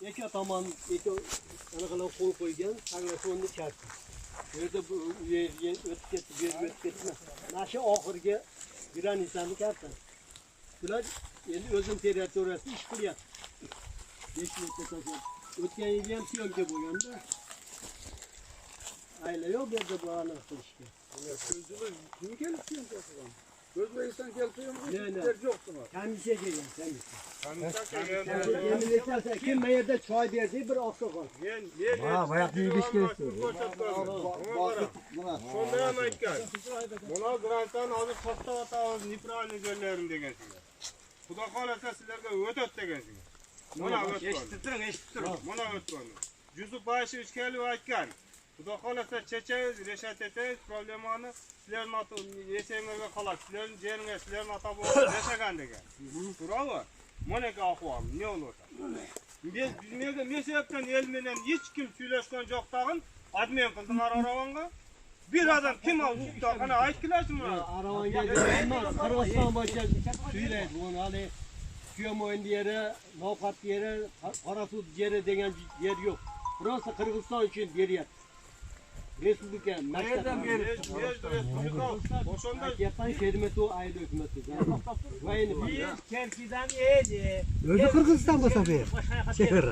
iki tamam, iki ana kol koygan, sangrası onu çarptı. Öyle bu ötüp ketme. Naşı ahırga giren insanı kertten. Bular endi özüm territoriyasida ish qilyapti. 5 metre tashlab. O'tgan yili ham syomka bo'lganda. Ayla yo'q bu yerda bu aniq qilishga. Sözcülük kim gelip syomka qilgan? O'zbekiston keltiryapmi? Ne. Yo'qmi? Komissiya kelgan, komissiya. Komissiya Endi aytsa, kim bu yerda choy berdi, bir oqsoqol. Ha, boyaqni yegish kerak. Shunda ham aytgan. Buna grantdan hozir to'xtatamiz nepravильный joylarim degansizlar. Xudo xolasa sizlarga o'tadi degansizlar. Mana eshitib turing. Mana o'tgan. Yusuf Boyashovich kelib aytgan. Xudo xolasa chechamiz, reshat etamiz, problemani sizlarning yesanglarga qoladi. Sizlarning jeringiz, sizlarning ota-bobolar yashagan degan. To'g'rimi? Mana ki ahvol, ne bo'ladi? Men sebepten el bilan hech kim suylashgan yo'q tag'in, admin qildilar Aravonga. Bir adam kim oldu? Ana aytkilarmi? Aravonga emas, Qirg'iziston bo'yicha suylaydi. Buni hali Kuymo'yin yeri, Novqat yeri, Qorasud yeri degan yer yo'q. Birosa Qirg'iziston uchun beryapti. Respublika maktabdan O'shanda yapan Shermetu ayli hukumati. Vayni Kelkidan edi. O'zi Qirg'iziston bo'lsa ber. Sefer.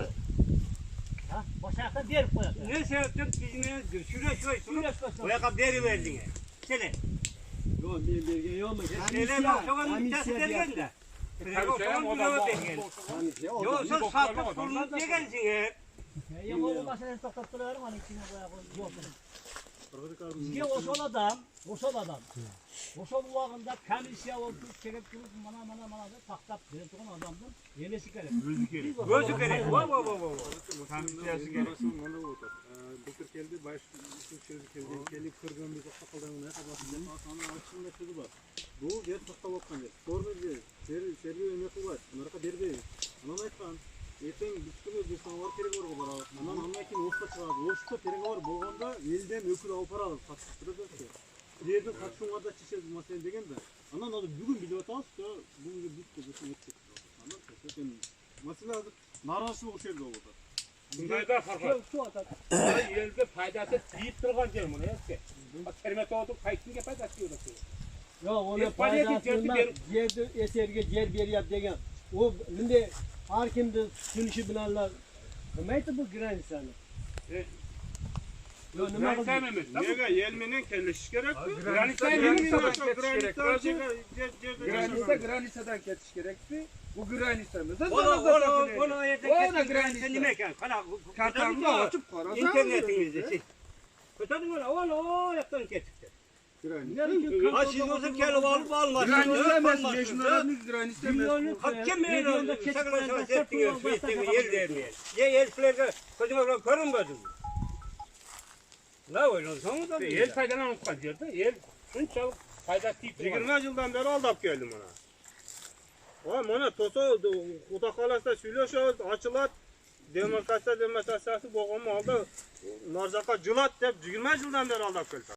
Ha, boshqa yoqdan berib qo'yadi. Ne sebepten bizni şuraya yo'qa beriverding. Kele. yo'q, men bergan yo'qmi? Kelema şo'gan bittasi berganda. Yo'q, siz xalqqa pulni degansinglar. Ya bu masalani to'xtatib qo'yaverim, ana ichine qo'yib yo'q. Bizga o'sal adam. O'sal vaqtida komissiya olib kelib turib, mana deb taqtab berib turgan odamdan yemesi kerak. O'zi kerak. Va. Komissiyasi kerak. mana o'tadi. Doktor keldi, baş sözü keldi. Kelip kırgın bir to'xtalganini qabasida asani achishimda so'zi bor. Bu yer to'xtalayotgan yer. Ko'rdi, servi nima qiladi? Unaqa berdi. Ana aytgan. Erteng bitkili bir savar переговорга барабыз. Анан андан кийин Ошто чыгабыз. Ошто переговор болгондо элден өкүл алып барабыз, катышып турат. Жердин катышууга да чечебиз маселе дегенде. Анан азыр бүгүн билип атабыз да, бүгүнкү бүтүп өтүп. Анан эсен маселе азыр нараазычылык ошол жерде болуп атат. Bundayda farkı. Yerde faydası deyip durgan yer bunu eski. Bak termet oldu, kayıtınca faydası yok. yo'q, uni foydasi emas, yerni eserga yer beryapti degan. U bunday har kimni tushunishi bilanlar nima aytdi bu granitsani? Yo'q, nima qildi? Nega el menen kelishish kerak? Granitsadan ketiş gerekti. Bu granitsamız. Onu yerden granitsa nime kan? Kana Kartını açıp karasa. internetinizde. Kötüdün onu yaptan kettikler. Ha siz olsun kelip alıp almasın. Hakem milyon sakın ettiniz. Yer vermeyin. Ye elflerge kocaman görünmedin. Ne oynuyorsun da? El faydalan unutkan yerde. El şunçalık fayda tip. 20 yıldan beri aldap geldim ona. Mana tosa oldu. Xudo xolasa suylashoz, ochilat. Demarkatsiya bo'lgan holda Narzaqa jilat deb 20 yildan beri aldap keldi.